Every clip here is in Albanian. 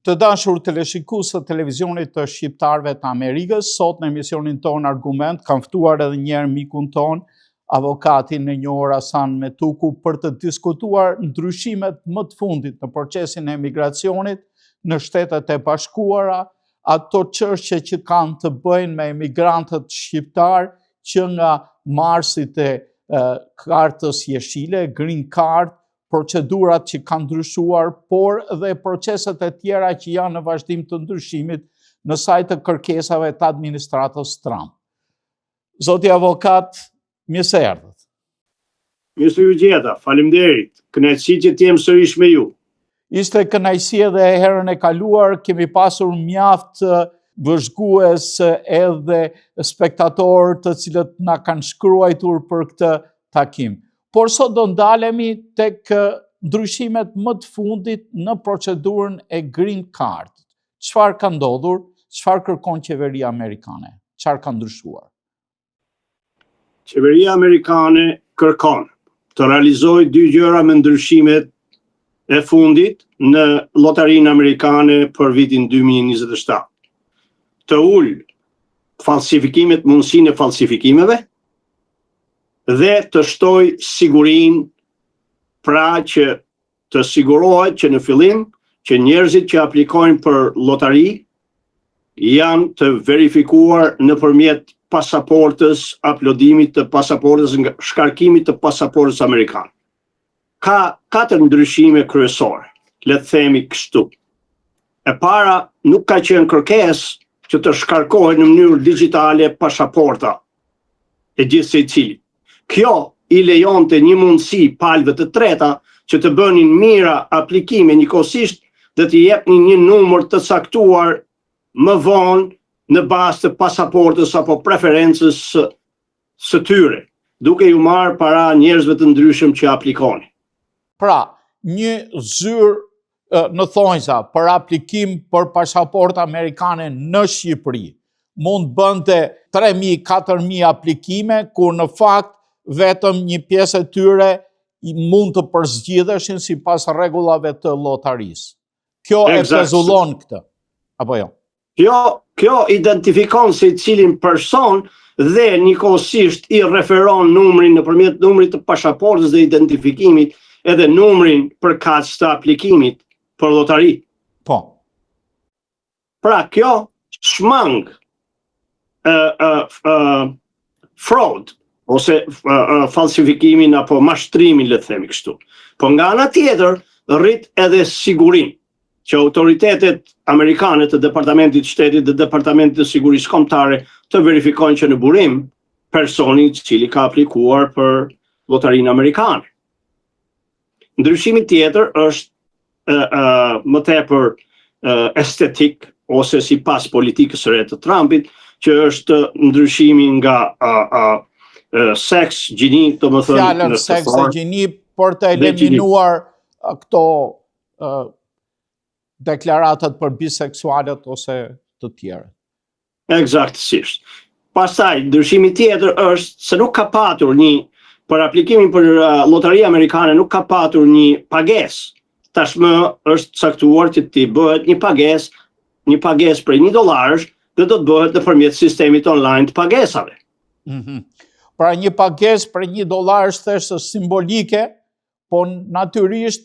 Të dashur teleshikues të televizionit të shqiptarëve të Amerikës, sot në emisionin ton Argument kam ftuar edhe një herë mikun ton, avokatin e njohur Hasan Metuku, për të diskutuar ndryshimet më të fundit në procesin e emigracionit në Shtetet e Bashkuara, ato çështje që kanë të bëjnë me emigrantët shqiptar që nga marsit e kartës jeshile, green card, procedurat që kanë ndryshuar, por dhe proceset e tjera që janë në vazhdim të ndryshimit në sajt të kërkesave të administratës Trump. Zoti avokat, mirë se erdhët. Mirë se ju gjeta, faleminderit. Kënaqësi që të jem sërish me ju. Ishte kënaqësi edhe herën e kaluar, kemi pasur mjaft vëzhgues edhe spektatorë të cilët na kanë shkruar për këtë takim. Por sot do ndalemi tek ndryshimet më të fundit në procedurën e green card. Çfarë ka ndodhur? Çfarë kërkon qeveria amerikane? Çfarë ka ndryshuar? Qeveria amerikane kërkon të realizojë dy gjëra me ndryshimet e fundit në lotarinë amerikane për vitin 2027. Të ul falsifikimet, mundësinë e falsifikimeve, dhe të shtoj sigurin, pra që të sigurohet që në fillim që njerëzit që aplikojnë për lotari janë të verifikuar nëpërmjet pasaportës, uploadimit të pasaportës, shkarkimit të pasaportës amerikan. Ka 4 ndryshime kryesore, le të themi kështu. E para, nuk ka qenë kërkesë që të shkarkohet në mënyrë digjitale pasaporta e gjithë secili. Kjo i lejonte një mundësi palëve të treta që të bënin mira aplikime njëkohësisht dhe të jepnin një numër të caktuar më vonë në bazë të pasaportës apo preferencës së tyre, duke ju marrë para njerëzve të ndryshëm që aplikoni. Pra, një zyrë në thonjza për aplikim për pasaportë amerikane në Shqipëri mund bënte 3.000, 4.000 aplikime, kur në fakt vetëm një pjesë e tyre mund të përzgjidheshin sipas rregullave të lotarisë. Kjo e pezullon këtë, apo jo? Kjo identifikon se cilin person dhe njëkohësisht i referon numrin nëpërmjet numrit të pasaportës dhe identifikimit edhe numrin përkatës të aplikimit për lotari. Po. Pra kjo shmang fraud ose falsifikimin apo mashtrimin, le të themi kështu. Po nga ana tjetër, rrit edhe sigurin që autoritetet amerikane të Departamentit Shtetit dhe Departamentit të Sigurisë Kombëtare të verifikojnë që në burim personi i cili ka aplikuar për lotarinë amerikane. Ndryshimi tjetër është më tepër estetik ose sipas politikës së re të Trumpit, që është ndryshimi nga seks, gjini, të më thënë... Fjallën seks dhe gjini, për të eliminuar këto deklaratat për biseksualet ose të tjere. Eksaktësisht. Pastaj, ndryshimi tjetër është se nuk ka patur për aplikimin për lotaria amerikane, nuk ka patur një pagesë. Tashmë është caktuar që t'i bëhet një pagesë për $1 dhe do të bëhet nëpërmjet sistemit online të pagesave. Pra një pagesë për $1 thjesht simbolike, po natyrisht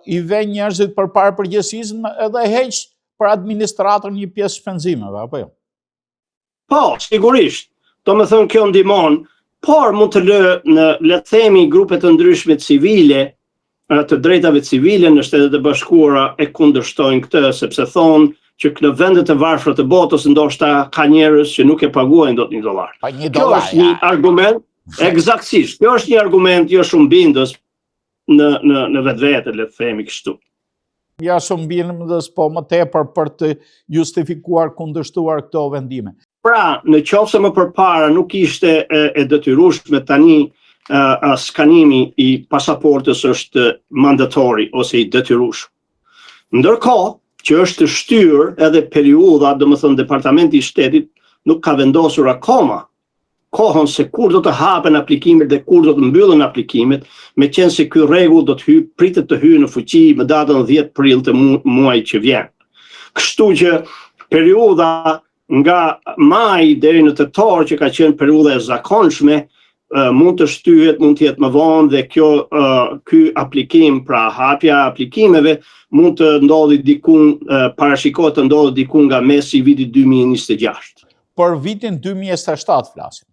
i vjen njerëzit përpara përgjegjësisë edhe heq për administratën një pjesë shpenzimeve, apo jo? Po, sigurisht. Domethënë kjo ndihmon, por mund të lë në, le të themi, grupe të ndryshme civile, të drejtave civile në Shtetet e Bashkuara e kundërshtojnë këtë, sepse thonë që në vendet e varfra të botës ndoshta ka njerëz që nuk e paguajnë dot $1. Kjo është një argument, eksaktësisht. Kjo është një argument jo shumë bindës në vetvete, le të themi kështu. Ja shumë bindës, po më tepër për të justifikuar kundërshtuar këto vendime. Pra, në qoftë se më përpara nuk ishte e detyrueshme, tani skanimi i pasaportës është mandatori ose i detyrueshëm. Ndërkohë që është shtyrë edhe periudha, domethënë Departamenti i Shtetit nuk ka vendosur akoma kohën se kur do të hapen aplikimet dhe kur do të mbyllen aplikimet, meqense ky rregull do të pritet të hyjë në fuqi më datën 10 prill të muajit që vjen. Kështu që periudha nga maj deri në tetor, që ka qenë periudha e zakonshme, mund të shtyhet, mund të jetë më vonë, dhe ky aplikim, pra hapja e aplikimeve, mund të ndodhi diku, parashikohet të ndodhi diku nga mesi i vitit 2026. Për vitin 2027 flasim.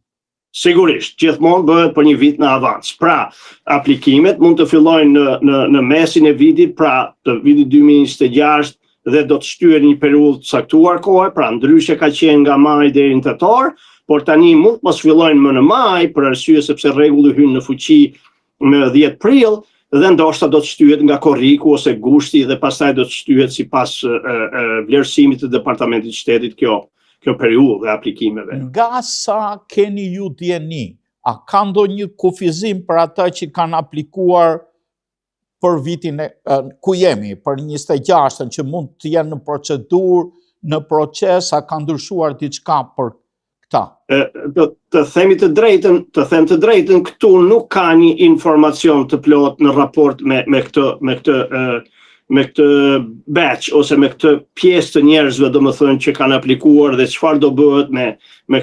Sigurisht, gjithmonë bëhet për një vit në avans. Pra, aplikimet mund të fillojnë në mesin e vitit, pra të vitit 2026, dhe do të shtyhen një periudhë caktuar kohe, pra ndryshe ka qenë nga maj deri në tetor, por tani mund mos fillojnë më në maj, për arsye sepse rregulli hyn në fuqi në 10 prill, dhe ndoshta do të shtyhet nga korriku ose gushti, dhe pastaj do të shtyhet sipas vlerësimit të Departamentit të Shtetit kjo periudhë e aplikimeve. Nga sa keni ju dieni, a ka ndonjë kufizim për ata që kanë aplikuar për vitin ku jemi, për 26-ën, që mund të jenë në procedurë, në proces, a ka ndryshuar diçka për këta? Të them të drejtën, këtu nuk ka një informacion të plot në raport me këtë batch ose me këtë pjesë të njerëzve, domethënë, që kanë aplikuar, dhe çfarë do bëhet me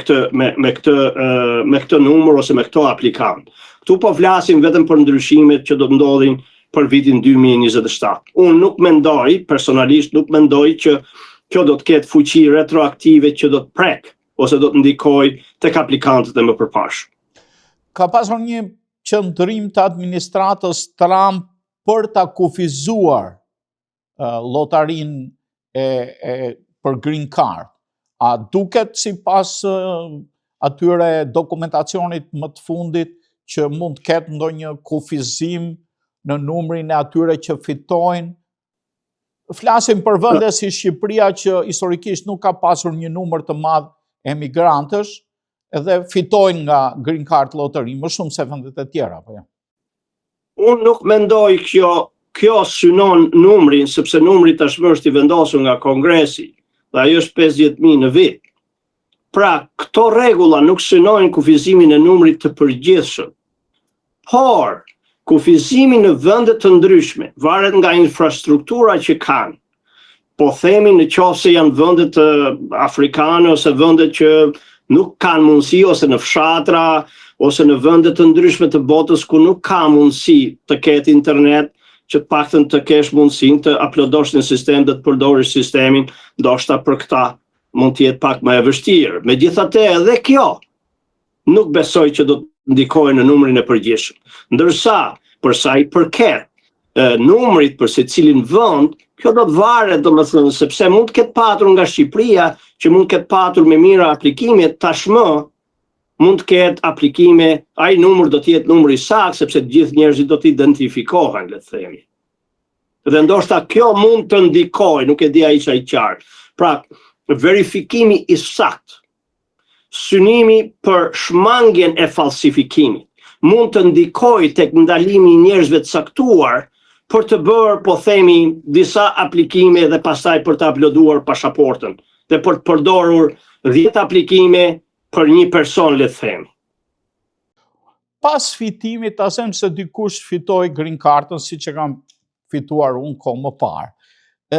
këtë numër ose me këto aplikant. Këtu po flasim vetëm për ndryshimet që do të ndodhin për vitin 2027. Unë nuk mendoj, personalisht nuk mendoj që kjo do të ketë fuqi retroaktive që do të prek ose do të ndikoj tek aplikantët e mëpërpashëm. Ka pasur një qëndrim të administratës Trump për ta kufizuar lotarin për Green Card. A duket sipas atyre dokumentacionit më të fundit që mund të ketë ndonjë kufizim në numrin e atyre që fitojnë? Flasim për vende si Shqipëria, që historikisht nuk ka pasur një numër të madh emigrantësh, edhe fitojnë nga Green Card Lottery më shumë se vendet e tjera, apo jo? Unë nuk mendoj kjo synon numrin, sepse numri tashmë është i vendosur nga Kongresi, dhe ajo është 50.000 në vit. Pra, këto rregulla nuk synojnë kufizimin e numrit të përgjithshëm, por kufizimi në vende të ndryshme varet nga infrastruktura që kanë. Po themi në qoftë se janë vende të afrikane ose vende që nuk kanë mundësi, ose në fshatra, ose në vende të ndryshme të botës ku nuk ka mundësi të ketë internet, që të paktën të kesh mundësinë të uploadosh në sistem dhe të përdorish sistemin, ndoshta për këta mund të jetë pak më e vështirë. Megjithatë, edhe kjo nuk besoj që do të ndikojë në numrin e përgjithshëm. Ndërsa, për sa i përket numrit për secilin vend, kjo do të varet, domethënë, sepse mund të ketë patur nga Shqipëria, që mund të ketë patur me mira aplikime, tashmë mund të ketë aplikime, ai numër do të jetë numri i saktë, sepse të gjithë njerëzit do të identifikohen, le të themi. Dhe ndoshta kjo mund të ndikojë, nuk e di a isha i qartë. Pra, verifikimi i saktë, synimi për shmangjen e falsifikimit, mund të ndikojë tek ndalimi i njerëzve të caktuar për të bërë, po themi, disa aplikime dhe pastaj për të uploaduar pasaportën, dhe për të përdorur 10 aplikime për një person, le të themi. Pas fitimit, asem se dikush fitoi Green Cardën, siç e kam fituar unë kohë më parë.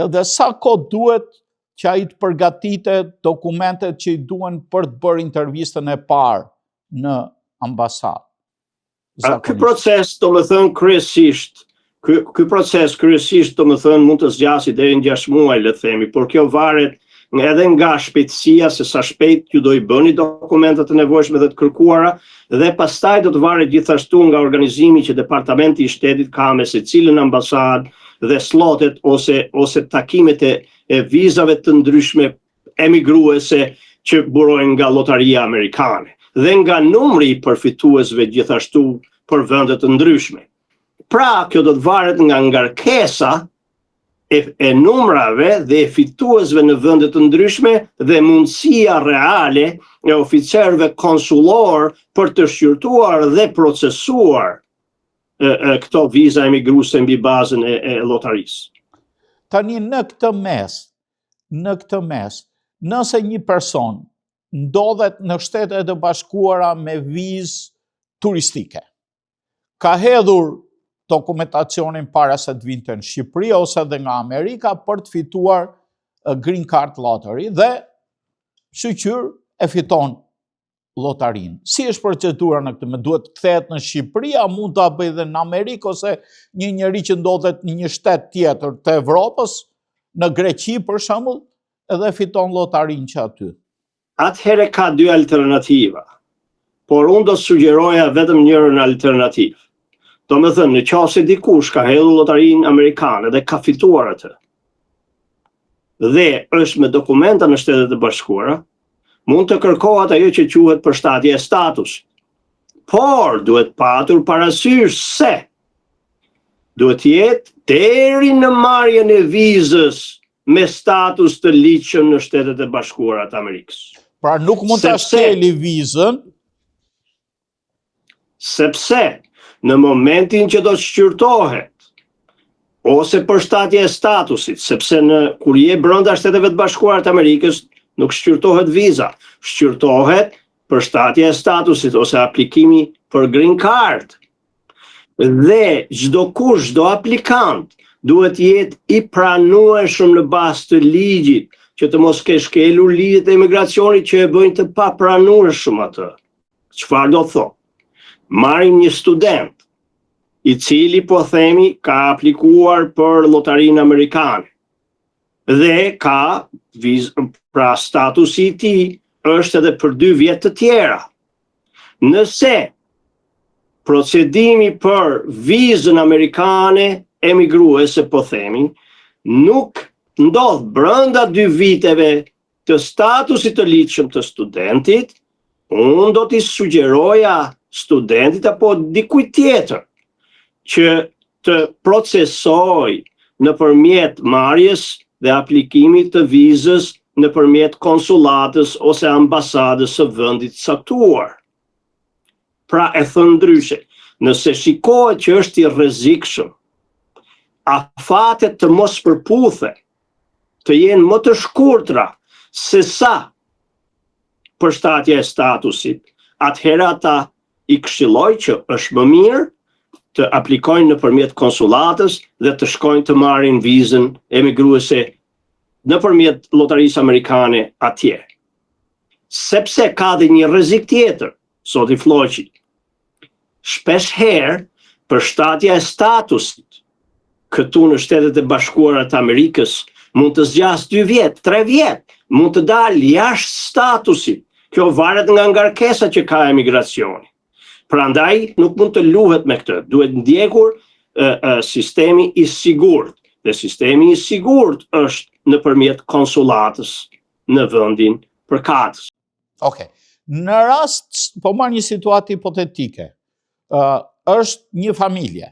Edhe sa kohë duhet që ai të përgatitet dokumentet që i duhen për të bërë intervistën e parë në ambasadë? Ky proces, domethënë, kryesisht domethënë mund të zgjasë deri në 6 muaj, le të themi, por kjo varet edhe nga shpejtësia, se sa shpejt ju do i bëni dokumentat e nevojshme dhe të kërkuara, dhe pastaj do të varet gjithashtu nga organizimi që Departamenti i Shtetit ka me secilën ambasadë dhe slotet ose takimet e vizave të ndryshme emigruese që burojnë nga Lotaria Amerikane, dhe nga numri i përfituesve gjithashtu për vende të ndryshme. Pra, kjo do të varet nga ngarkesa e numrave dhe e fituesve në vende të ndryshme dhe mundësia reale e oficerëve konsullor për të shqyrtuar dhe procesuar këto viza emigruese mbi bazën e lotarisë. Tani në këtë mes, nëse një person ndodhet në Shtetet e Bashkuara me vizë turistike, ka hedhur dokumentacionin para se të vinte në Shqipëri ose edhe nga Amerika për të fituar Green Card Lottery dhe shqyr e fiton lotarin. Si është procedura në këtë? Me duhet të kthehet në Shqipëri, a mund ta bëj edhe në Amerikë ose një njeri që ndodhet në një shtet tjetër të Evropës, në Greqi për shembull, edhe fiton lotarin që aty? Atëherë ka dy alternativa, por unë do sugjeroja vetëm njërën alternativë. Do me thënë, në qoftë se dikush ka hedhur lotarin amerikane dhe ka fituar atë, dhe është me dokumenta në Shtetet e Bashkuara, mund të kërkohet ajo që quhet përshtatje e statusit. Por duhet patur parasysh se duhet jetë deri në marrjen e vizës me status të ligjshëm në Shtetet e Bashkuara të Amerikës. Pra nuk mund ta shkeli vizën, sepse në momentin që do të shqyrtohet ose përshtatje e statusit, sepse kur je brenda Shteteve të Bashkuara të Amerikës nuk shqyrtohet viza, shqyrtohet përshtatje e statusit ose aplikimi për Green Card. Dhe çdo kush, çdo aplikant duhet jetë i pranueshëm në bazë të ligjit, që të mos kesh shkelur ligjet e imigracionit që e bëjnë të papranueshëm atë. Çfarë do thotë? Marrim një student i cili po themi ka aplikuar për lotarinë amerikane dhe ka vizë, pra statusi i tij është edhe për 2 vjet të tjera. Nëse procedimi për vizën amerikane emigruese, po themi, nuk ndodh brenda 2 viteve të statusit të ligjshëm të studentit, unë do t'i sugjeroja studentit apo dikujt tjetër që të procesoj nëpërmjet marrjes dhe aplikimit të vizës nëpërmjet konsulatës ose ambasadës së vendit caktuar. Pra e thënë ndryshe, nëse shikohet që është i rrezikshëm, afatet të mos përputhe të jenë më të shkurtra se sa përshtatja e statusit, atëherë ata i këshilloj që është më mirë të aplikojnë nëpërmjet konsulatës dhe të shkojnë të marrin vizën emigruese nëpërmjet lotarisë amerikane atje. Sepse ka dhe një rrezik tjetër, zoti Floqi. Shpesh herë përshtatja e statusit këtu në Shtetet e Bashkuara të Amerikës mund të zgjasë 2 vjet, 3 vjet, mund të dalë jashtë statusit. Kjo varet nga ngarkesa që ka emigracioni. Prandaj nuk mund të luhet me këtë. Duhet ndjekur sistemi i sigurt. Dhe sistemi i sigurt është nëpërmjet konsulatës në vendin përkatës. Okej. Në rast, po marr një situatë hipotetike. Është një familje.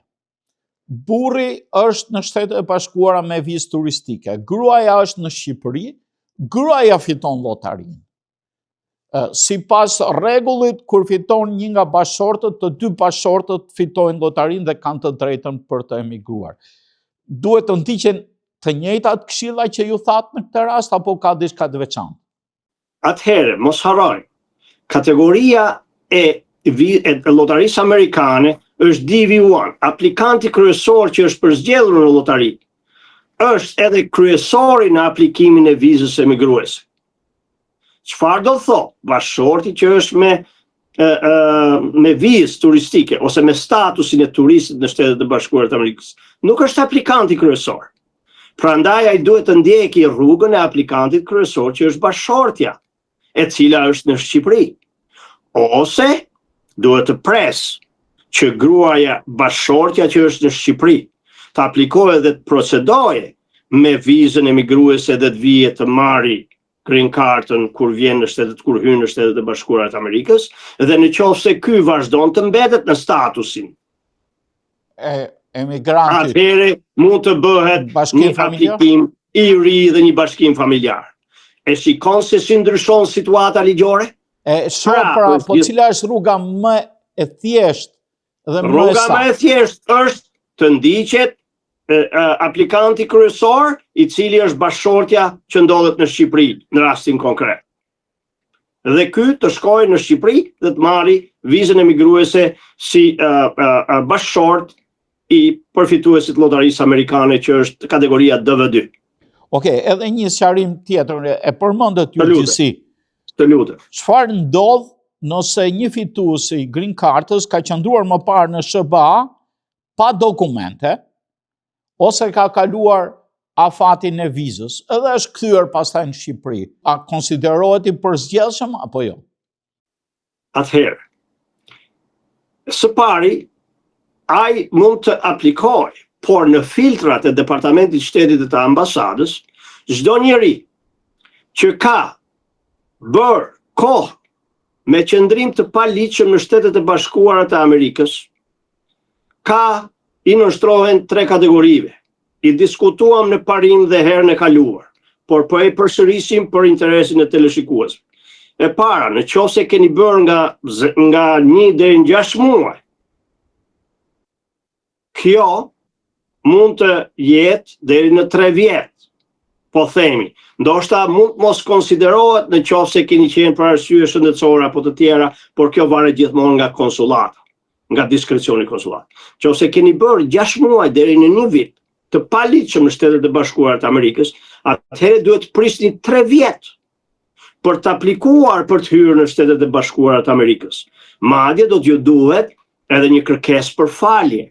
Burri është në Shtetet e Bashkuara me vizë turistike. Gruaja është në Shqipëri, gruaja fiton lotarinë. Sipas rregullit, kur fiton një nga bashortët, të 2 bashortët fitojnë lotarinë dhe kanë të drejtën për të emigruar. Duhet të ndiqen të njëjtat këshilla që ju thatë në këtë rast, apo ka diçka të veçantë? Atëherë, mos harrojmë, kategoria e lotarisë amerikane është DV1, aplikanti kryesor që është përzgjedhur në lotari, është edhe kryesori në aplikimin e vizës emigruese. Çfarë do thotë? Bashorti që është me vizë turistike ose me statusin e turistit në Shtetet e Bashkuara të Amerikës, nuk është aplikanti kryesor. Prandaj ai duhet të ndjeki rrugën e aplikantit kryesor që është bashortja, e cila është në Shqipëri. Ose duhet të presë që gruaja bashortja që është në Shqipëri të aplikojë dhe të procedoje me vizën emigruese dhe të vijë të marrë Green Card-ën kur hyn në Shtetet e Bashkuara të Amerikës, dhe në qoftë se ky vazhdon të mbetet në statusin emigrantit, atëherë mund të bëhet një aplikim i ri dhe një bashkim familjar. E shikon se si ndryshon situata ligjore? Po cila është rruga më e thjeshtë dhe më e Rruga më e thjeshtë është të ndiqet aplikanti kryesor, i cili është bashortja që ndodhet në Shqipëri në rastin konkret. Dhe ky të shkojë në Shqipëri dhe të marrë vizën emigruese si bashort i përfituesit lotarisë amerikane që është kategoria DV2. Okej, edhe një sqarim tjetër, e përmendët ju gjithësi. Të lutem. Çfarë ndodh nëse një fitues i Green Cardës ka qëndruar më parë në SBA pa dokumente, ose ka kaluar afatin e vizës, edhe është kthyer pastaj në Shqipëri. A konsiderohet i përzgjedhshëm apo jo? Atëherë, së pari, ai mund të aplikojë, por në filtrat e Departamentit Shtetit dhe të ambasadës, çdo njeri që ka bërë kohë me qëndrim të paligjshëm në Shtetet e Bashkuara të Amerikës, i nënshtrohen 3 kategorive. I diskutuam në parim dhe herën e kaluar, por po e përsërisim për interesin e teleshikuesve. E para, në qoftë se keni bërë nga 1 deri në 6 muaj, kjo mund të jetë deri në 3 vjet, po themi. Ndoshta mund mos konsiderohet në qoftë se keni qenë për arsye shëndetësore apo të tjera, por kjo varet gjithmonë nga konsullata, nga diskrecioni konsulat. Nëse keni bërë 6 muaj deri në 1 vit të paligjshëm në Shtetet e Bashkuara të Amerikës, atëherë duhet të prisni 3 vjet për të aplikuar për të hyrë në Shtetet e Bashkuara të Amerikës. Madje do t'ju duhet edhe një kërkesë për falje,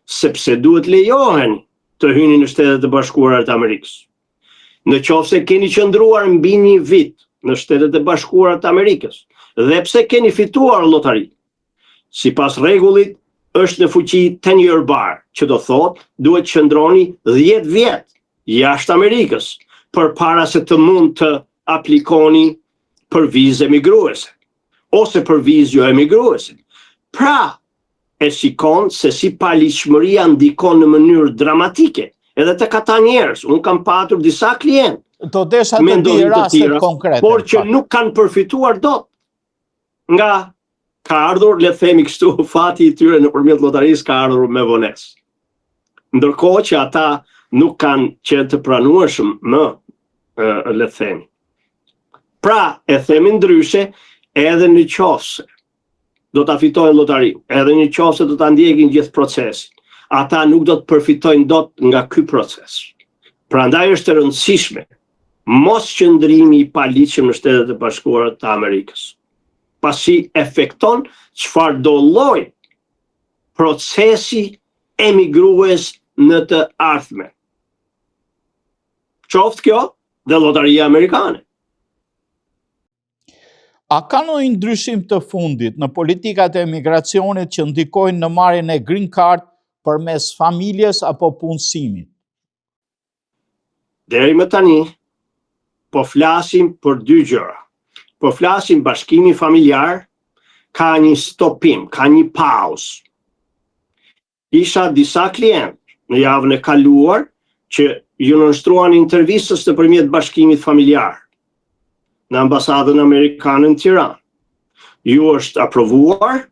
sepse duhet lejoheni të hyni në Shtetet e Bashkuara të Amerikës. Në qoftë se keni qëndruar mbi 1 vit në Shtetet e Bashkuara të Amerikës dhe pse keni fituar llotari, sipas rregullit është në fuqi 10-year bar, që do thotë duhet qëndroni 10 vjet jashtë Amerikës përpara se të mund të aplikoni për vizë emigruese ose për vizë jo emigruese. Pra, e shikon se si paligjshmëria ndikon në mënyrë dramatike edhe tek ata njerëz. Unë kam patur disa klientë Do desha të di raste konkrete, por që nuk kanë përfituar dot nga ka ardhur, le të themi kështu, fati i tyre nëpërmjet llotarisë ka ardhur me vonesë. Ndërkohë që ata nuk kanë qenë të pranueshëm më, le të themi. Pra, e themi ndryshe, edhe në qofse do ta fitojnë llotarinë, edhe në qofse do ta ndjekin gjithë procesin, ata nuk do të përfitojnë dot nga ky proces. Prandaj është e rëndësishme mos qëndrimi i paligjshëm në Shtetet e Bashkuara të Amerikës, pasi efekton çfarëdo lloj procesi emigrues në të ardhmen. Qoftë kjo dhe llotaria amerikane. A ka ndonjë ndryshim të fundit në politikat e emigracionit që ndikojnë në marrjen e green card përmes familjes apo punësimit? Deri më tani, po flasim për 2 gjëra. Po flasim bashkimi familjar, ka një stopim, ka një pauzë. Isha disa klientë në javën e kaluar që ju nënshtruan intervistës nëpërmjet bashkimit familjar në ambasadën amerikane në Tiranë. Ju është aprovuar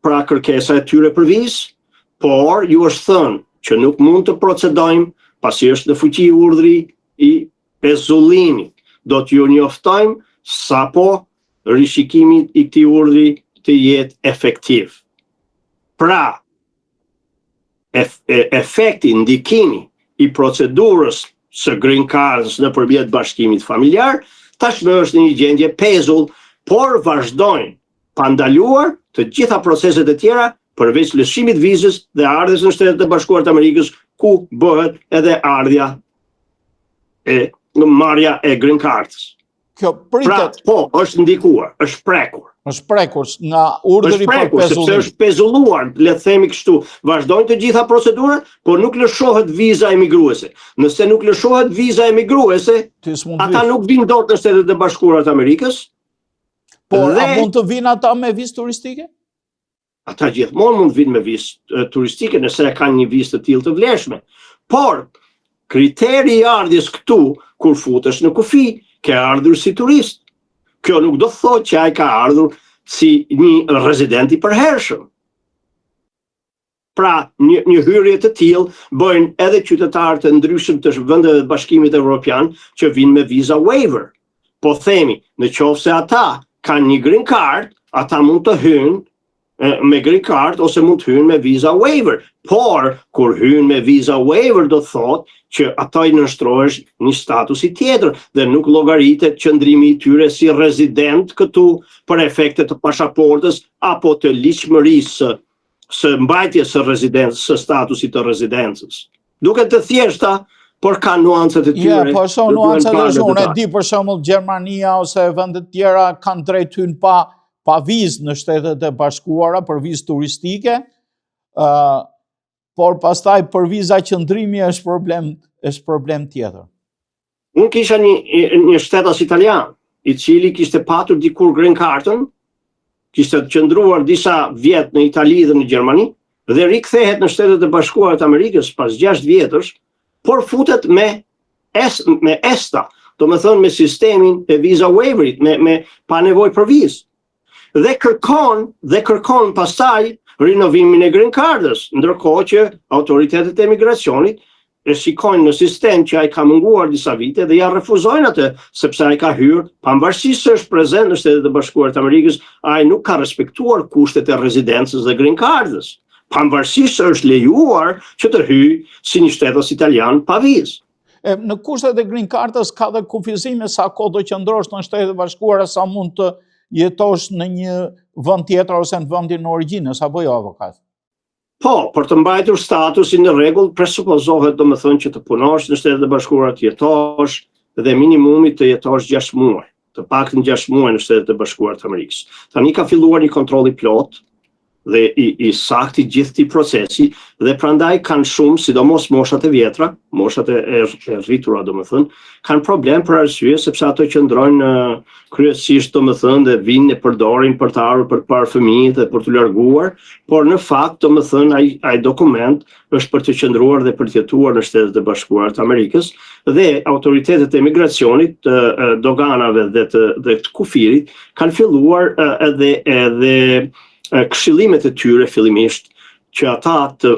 pra kërkesa e tyre për vizë, por ju është thënë që nuk mund të procedojmë pasi është në fuqi urdhri i pezullimit. Do t'ju njoftojmë sapo rishikimi i këtij urdhri të jetë efektiv. Pra, efekti, ndikimi i procedurës së green card's nëpërmjet bashkimit familjar, tashmë është në një gjendje pezull, por vazhdojnë pa ndaluar të gjitha proceset e tjera përveç lëshimit vizës dhe ardhjes në Shtetet e Bashkuara të Amerikës, ku bëhet edhe ardhja e marrja e green card's. Kjo pritet. Pra, po, është ndikuar, është prekur. Është prekur nga urdhri për pezullim. Sepse është pezulluar, le të themi kështu. Vazhdojnë të gjitha procedurat, por nuk lëshohet viza emigruese. Nëse nuk lëshohet viza emigruese, ata nuk vinë dot në Shtetet e Bashkuara të Amerikës. Por a mund të vinë ata me vizë turistike? Ata gjithmonë mund të vinë me vizë turistike nëse kanë një vizë të tillë të vlefshme. Por kriteri i ardhjes këtu, kur futesh në kufi, ke ardhur si turist. Kjo nuk do thotë që ai ka ardhur si një rezident i përhershëm. Pra, një hyrje të tillë bëjnë edhe qytetarë të ndryshëm të vendeve të Bashkimit Evropian që vinë me visa waiver. Po themi, në qoftë se ata kanë një green card, ata mund të hyjnë me green card ose mund të hynë me visa waiver. Por, kur hynë me visa waiver, do thot që ata i nënshtrohesh një statusi tjetër dhe nuk llogaritet qëndrimi i tyre si rezident këtu për efekte të pasaportës apo të ligjshmërisë së mbajtjes së rezidencës, së statusit të rezidencës. Duket të thjeshta, por ka nuancat e tyre. Po so nuancat e zonë, e di për shembull Gjermania ose vendet tjera kanë drejt hyn pa vizë në Shtetet e Bashkuara për vizë turistike, por pastaj për viza qëndrimi është problem tjetër. Unë kisha një shtetas italian, i cili kishte patur dikur green cardën, kishte qëndruar disa vjet në Itali dhe në Gjermani, dhe rikthehet në Shtetet e Bashkuara të Amerikës pas 6 vjetësh, por futet me ESTA, do me thënë me sistemin e visa waiverit, me pa nevojë për vizë. Dhe kërkon pastaj rinovimin e green cardës, ndërkohë që autoritetet e emigracionit e shikojnë në sistem që ai ka munguar disa vite dhe ja refuzojnë atë, sepse ai ka hyrë, pavarësisht se është prezent në Shtetet e Bashkuara të Amerikës, ai nuk ka respektuar kushtet e rezidencës dhe green cardës. Pavarësisht se është lejuar që të hyjë si një shtetas italian pa vizë. Në kushtet e green cardës ka dhe kufizime sa kohë do qëndrosh në Shtetet e Bashkuara, sa mund të jetosh në një vend tjetër ose në vendin e origjinës, apo jo, avokat? Po, për të mbajtur statusin në rregull, presupozohet domethënë që të punosh në Shtetet e Bashkuara, të jetosh dhe minimumi të jetosh 6 muaj, të paktën 6 muaj në Shtetet e Bashkuara të Amerikës. Tani ka filluar një kontroll i plot dhe i saktë gjithë këtij procesi dhe prandaj kanë shumë, sidomos moshat e vjetra, moshat e rritura domethënë, kanë problem për arsye sepse ato qëndrojnë kryesisht domethënë dhe vinë e përdorin për të ardhur për të parë fëmijët dhe për të larguar, por në fakt domethënë ai dokument është për të qëndruar dhe për të jetuar në Shtetet e Bashkuara të Amerikës dhe autoritetet e emigracionit, doganave dhe të kufirit kanë filluar edhe këshillimet e tyre fillimisht që ata të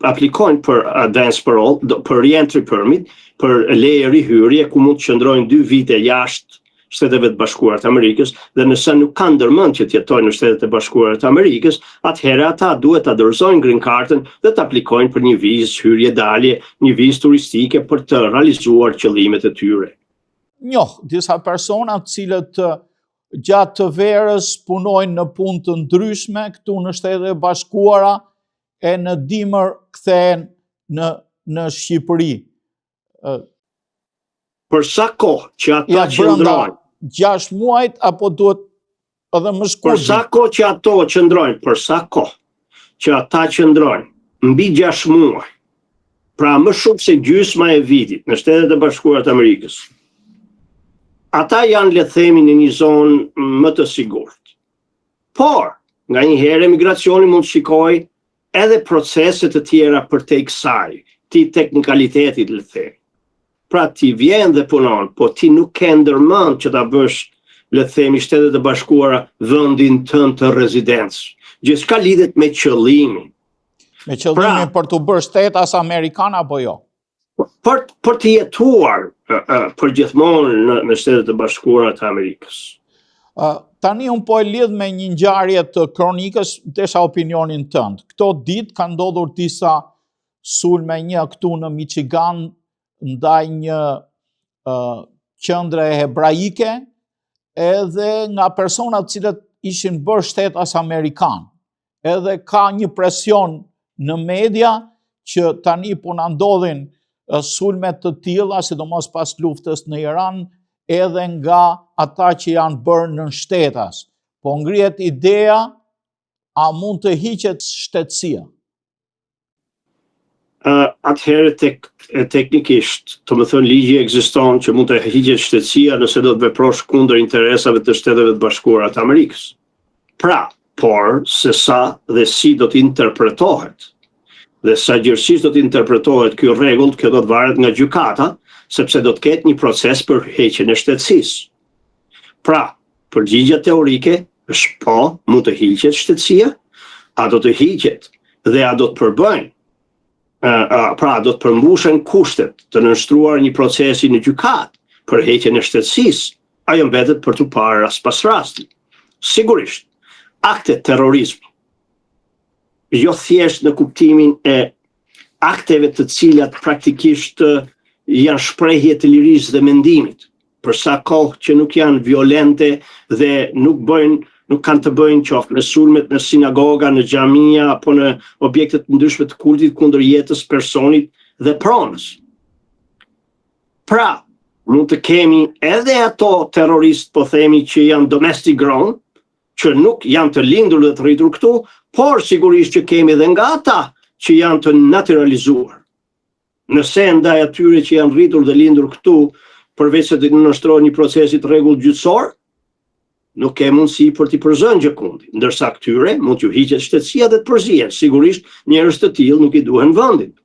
aplikojnë për advance parole, për re-entry permit, për leje rihyrje ku mund të qëndrojnë 2 vite jashtë Shteteve të Bashkuara të Amerikës dhe nëse nuk kanë ndërmend që të jetojnë në Shtetet e Bashkuara të Amerikës, atëherë ata duhet ta dorëzojnë green cardën dhe të aplikojnë për një vizë hyrje-dalje, një vizë turistike për të realizuar qëllimet e tyre. Disa persona të cilët gjatë të verës punojnë në punë të ndryshme këtu në Shtetet e Bashkuara e në dimër kthehen në Shqipëri. Për sa kohë që ata qëndrojnë? 6 muajt apo duhet edhe më shkurt? Për sa kohë që ato qëndrojnë, për sa kohë që ata qëndrojnë mbi 6 muaj, pra më shumë se gjysma e vitit në Shtetet e Bashkuara të Amerikës, ata janë, le të themi, në një zonë më të sigurt. Por, nga një herë emigracioni mund të shikojë edhe procese të tjera për te kësaj, ti teknikalitetit, le të themi. Pra ti vjen dhe punon, po ti nuk ke ndërmend që ta bësh, le të themi, Shtetet e Bashkuara vendin tënd të rezidencës. Gjithçka lidhet me qëllimin. Me qëllimin për të bërë shtetas amerikan apo jo? Për të jetuar për gjithmonë në Shtetet e Bashkuara të Amerikës. Tani unë po e lidh me një ngjarje të kronikës, desha opinionin tënd. Këto ditë kanë ndodhur disa sulme, një këtu në Michigan ndaj një qendre hebraike edhe nga persona të cilët ishin bërë shtetas amerikan. Edhe ka një presion në media që tani po na ndodhin sulmet të tilla, sidomos pas luftës në Iran, edhe nga ata që janë bërë nën shtetas. Po ngrihet ideja, a mund të hiqet shtetësia? Atëherë teknikisht, të më thënë, ligji ekziston që mund të hiqet shtetësia nëse do të veprosh kundër interesave të Shteteve të Bashkuara të Amerikës. Pra, por se sa dhe si do të interpretohet dhe sa gjërësisht do të interpretohet ky rregull, kjo do të varet nga gjykata, sepse do të ketë një proces për heqjen e shtetësisë. Pra, përgjigjja teorike është po, mund të hiqet shtetësia, a do të hiqet dhe a do të përbëjnë, pra do të përmbushen kushtet të nënshtruar një procesi në gjykat për heqjen e shtetësisë, ajo mbetet për të parë rast pas rasti. Sigurisht, akte terrorizmi. Jo thjesht në kuptimin e akteve të cilat praktikisht janë shprehje të lirisë dhe mendimit, për sa kohë që nuk janë violente dhe nuk kanë të bëjnë qoftë me sulmet në sinagoga, në xhamia apo në objekte të ndryshme të kultit kundër jetës personit dhe pronës. Pra, mund të kemi edhe ato terroristë, po themi, që janë domestic grown, që nuk janë të lindur dhe të rritur këtu, por sigurisht që kemi edhe nga ata që janë të naturalizuar. Nëse ndaj atyre që janë rritur dhe lindur këtu, përveç se të nënshtrohet një procesi të rregull gjyqësor, nuk ke mundësi për t'i përzënë gjëkundi, ndërsa këtyre mund t'ju hiqet shtetësia dhe të përzihen. Sigurisht njerëz të tillë nuk i duhen vendit.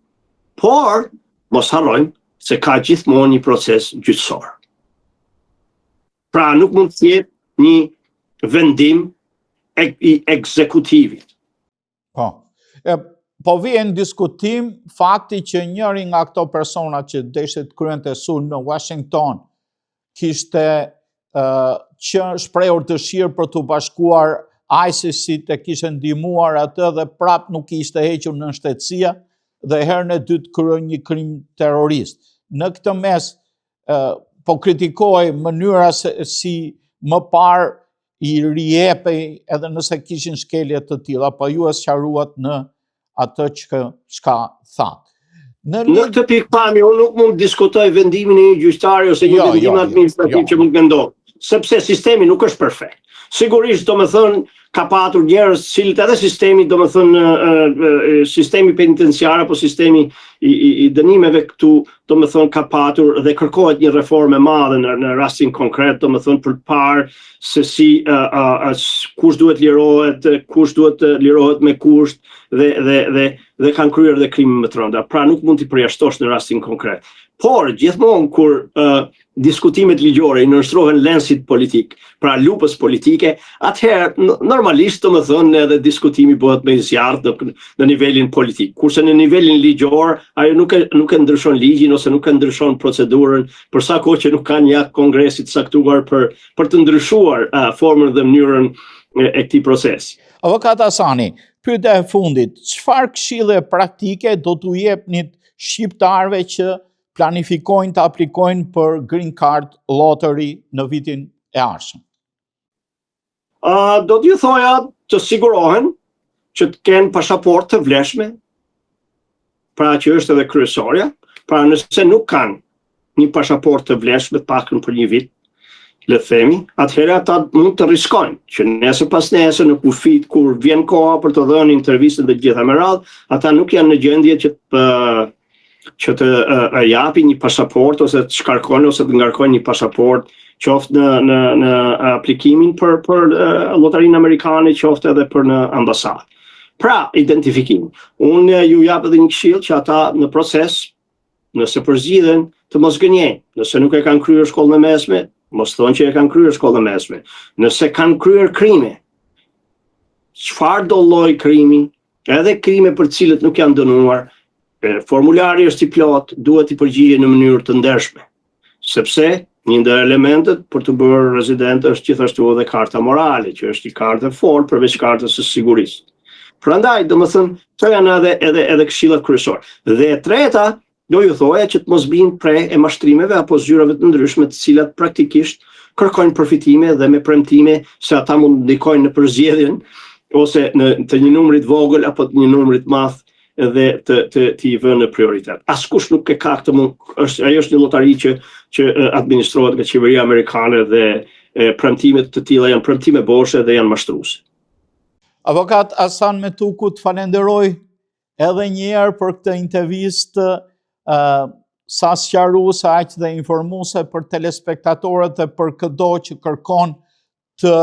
Por mos harrojmë se ka gjithmonë një proces gjyqësor. Pra nuk mund të jetë një vendim i ekzekutivit. Po vjen diskutim fakti që njëri nga këto persona që deshte të kryente sulm në Washington kishte që shprehur dëshirë për të bashkuar ISIS-it e kishte ndihmuar atë dhe prap nuk ishte hequr në shtetësia dhe herën e dytë kryen një krim terrorist. Në këtë mes po kritikoi mënyra si më parë i rihepej edhe nëse kishin shkelje të tilla, po ju e sqaruat në atë çka tha. Në këtë pikpamje unë nuk mund të diskutoj vendimin e një gjyqtari ose një vendim administrativ që mund të ndodhë, sepse sistemi nuk është perfekt. Sigurisht, domethënë, ka patur njerëz cilët edhe sistemi, domethënë, sistemi penitenciar apo sistemi i dënimeve këtu, domethënë, ka patur dhe kërkohet një reformë e madhe në rastin konkret, domethënë, për të parë se si kush duhet lirohet, kush duhet lirohet me kusht dhe kanë kryer dhe krime më të rënda. Pra nuk mund t'i përjashtosh në rastin konkret. Por gjithmonë kur diskutimet ligjore i nënshtrohen lensit politik, pra lupës politike, atëherë normalisht domethënë edhe diskutimi bëhet më i zjarrt në nivelin politik. Kurse në nivelin ligjor, ajo nuk e ndryshon ligjin ose nuk e ndryshon procedurën, për sa kohë që nuk ka një akt kongresi të saktuar për të ndryshuar formën dhe mënyrën e këtij procesi. Avokat Hasani, pyetja e fundit, çfarë këshille praktike do t'u jepnit shqiptarëve që planifikojnë të aplikojnë për Green Card Lottery në vitin e ardhshëm? Do t'ju thoja të sigurohen që të kenë pasaportë të vlefshme, pra që është edhe kryesorja, pra nëse nuk kanë një pasaportë të vlefshme të pakën për një vit, le të themi, atëherë ata mund të riskojnë që nesër pas nesër në kufit kur vjen koha për të dhënë intervistën dhe gjitha me radhë, ata nuk janë në gjendje që të japi një pasaport ose të shkarkojnë ose të ngarkojnë një pasaport, qoftë në aplikimin për lotarinë amerikane, qoftë edhe për në ambasadë. Pra, identifikim. Unë ju jap edhe një këshill që ata në proces, nëse përzgjidhen, të mos gënjejnë. Nëse nuk e kanë kryer shkollën e mesme, mos thonë që e kanë kryer shkollën e mesme. Nëse kanë kryer krime, çfarë do lloj krimi, edhe krime për të cilët nuk janë dënuar, formulari është i plot, duhet i përgjigjen në mënyrë të ndershme, sepse një ndër elementet për të bërë rezident është gjithashtu edhe karta morale, që është një kartë e fortë përveç kartës së sigurisë. Prandaj, domethënë, këto janë edhe këshillat kryesore. Dhe e treta, do ju thoja që të mos binë prej e mashtrimeve apo zyrave të ndryshme të cilat praktikisht kërkojnë përfitime dhe me premtime se ata mund të ndikojnë në përzgjedhjen ose të një numrit vogël apo të një numrit madh dhe të i vënë në prioritet. Askush nuk e ka këtë mund, ajo është një lotari që administrohet nga qeveria amerikane dhe premtimet të tilla janë premtime boshe dhe janë mashtruese. Avokat Hasan Metuku, të falenderoj edhe një herë për këtë intervistë sa sqaruese aq dhe informuese për telespektatorët dhe për çdo që kërkon të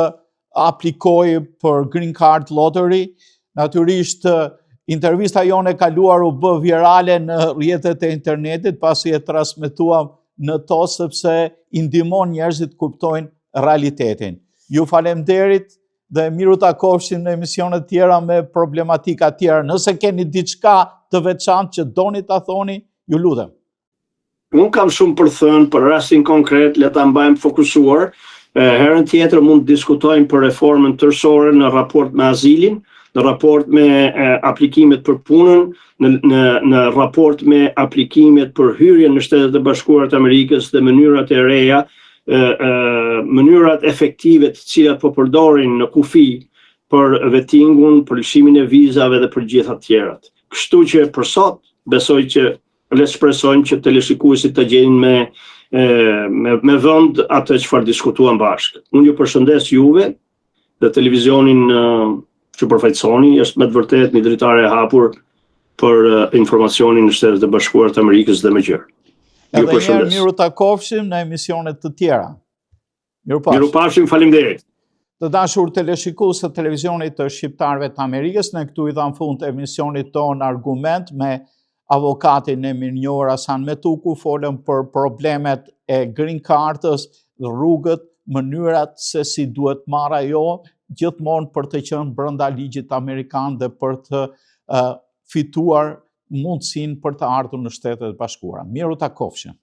aplikojë për Green Card Lottery. Natyrisht intervista jone e kaluar u bë virale në rrjetet e internetit pasi e transmetuam në to sepse i ndihmon njerëzit kuptojnë realitetin. Ju falemnderit dhe miru takofshim në emisionet tjera me problematika tjera. Nëse keni diçka të veçantë që doni ta thoni, ju lutem. Unë kam shumë për thënë, për rastin konkret, le ta mbajmë fokusuar Herën tjetër mund të diskutojmë për reformën tërësore në raport me azilin, në raport me aplikimet për punën, në raport me aplikimet për hyrjen në Shtetet e Bashkuara të Amerikës dhe mënyrat e reja, mënyrat efektive të cilat po përdorin në kufi për vettingun, për lëshimin e vizave dhe për gjitha tjerat. Kështu që për sot, besoj që le shpresojmë që teleshikuesit të gjejnë me vend atë çfarë diskutuan bashkë. Unë ju përshëndes juve dhe televizionin që përfaqësoni, është me të vërtetë një dritare e hapur për informacionin në Shtetet e Bashkuara të Amerikës dhe më gjërë. Edhe njerë miru takofshim në emisionet të tjera. Miru pashim, faleminderit. Të dashur teleshikues të televizionit të Shqiptarëve të Amerikës, ne këtu i dham fund të emisionit ton Argument me avokatin e mirënjohur Hasan Metuku, folëm për problemet e green cardës, rrugët, mënyrat se si duhet marrë ajo, gjithmonë për të qenë brenda ligjit amerikan dhe për të fituar mundësinë për të ardhur në Shtetet e Bashkuara. Miru takofshim.